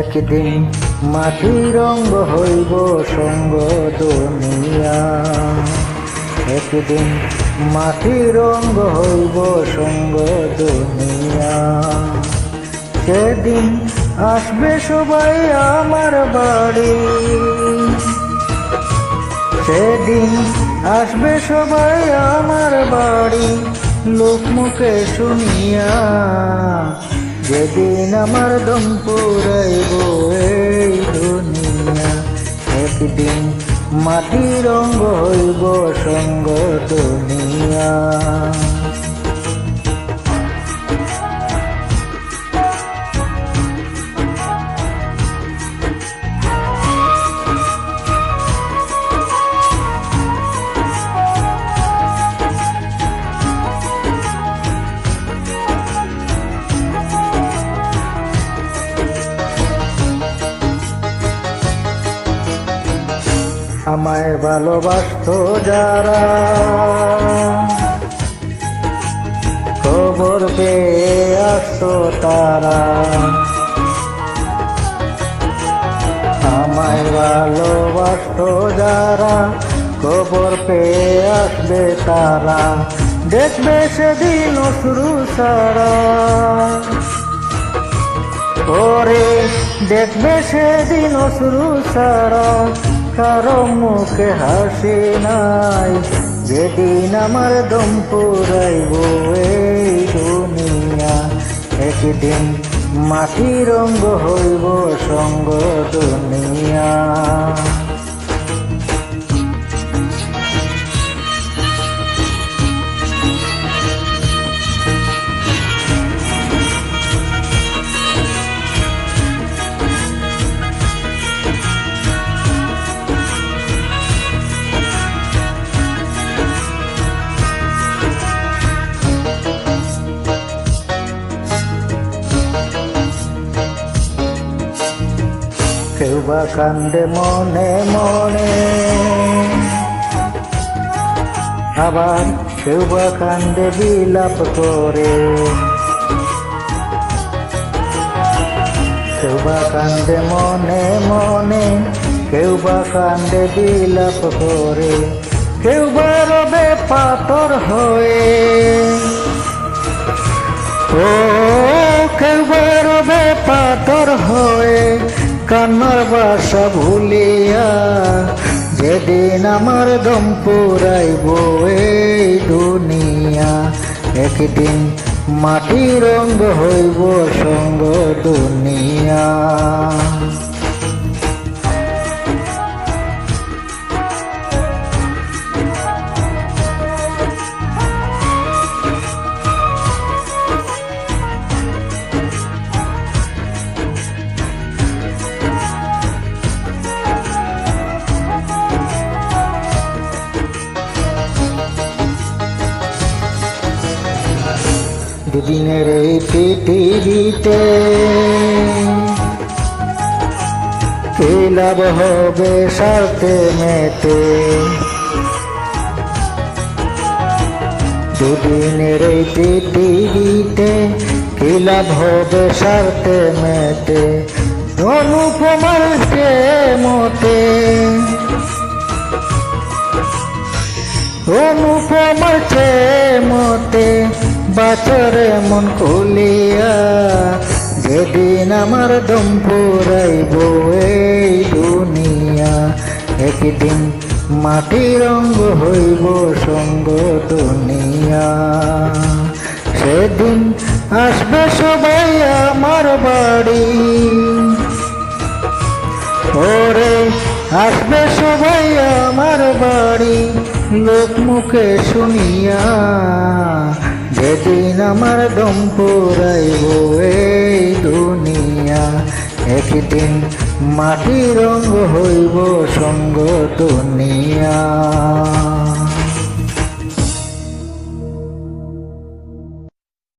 একদিন মাটি রঙ্গ হইব সঙ্গ দুনিয়া, একদিন মাটি রঙ্গ হইব সঙ্গ দুনিয়া। সেদিন আসবে সবাই আমার বাড়ি, সেদিন আসবে সবাই আমার বাড়ি, লোক মুখে শুনিয়া। যেদিন আমার দম পুরাইব এই দুনিয়া, একদিন মাটি রঙ্গ হইব সঙ্গ দুনিয়া। আমায় ভালোবাসতো যারা, খবর পেয়ে আসতো তারা। আমায় ভালোবাসতো যারা, খবর পেয়ে আসবে তারা। দেখবে সেদিন অশ্রু সারা, ওরে দেখবে সেদিন অশ্রু সারা। কারো মুখে হাসি নাই, যেদিন আমার দম পুরাইব এই দুনিয়া। একদিন মাটি রঙ্গ হইব সঙ্গ দুনিয়া। কেউ বা কান্দে মনে মনে, আবার কেউ বা কান্দে বিলাপ করে। কেউ বা কান্দে মনে মনে, কেউ বা কান্দে বিলাপ করে। কেউ বা রবে পাথর হয়ে, ও কেউ বা রবে পাথর হয়ে। কান্নার বাসা ভুলিয়া, যেদিন আমার দম পুরাইব এই দুনিয়া। একদিন মাটি রঙ্গ হইব সঙ্গ দুনিয়া। দুদিনের এই পৃথিবীতে কি লাভ হবে স্বার্থে মেতে। দুদিনের এই পৃথিবীতে কি লাভ হবে স্বার্থে মেতে। অনুপমার মতে, অনুপমার মতে বাছরে মন খুলিয়া। যেদিন আমার দম পুরাইব এই দুনিয়া, একদিন মাটি রঙ্গ হইব সঙ্গ দুনিয়া। সেদিন আসবে সবাই আমার বাড়ি, ওরে আসবে সবাই আমার বাড়ি, লোক মুখে শুনিয়া। যেদিন আমার দম পুরাইব এই দুনিয়া, একদিন মাটি রঙ্গ হইব সঙ্গ দুনিয়া।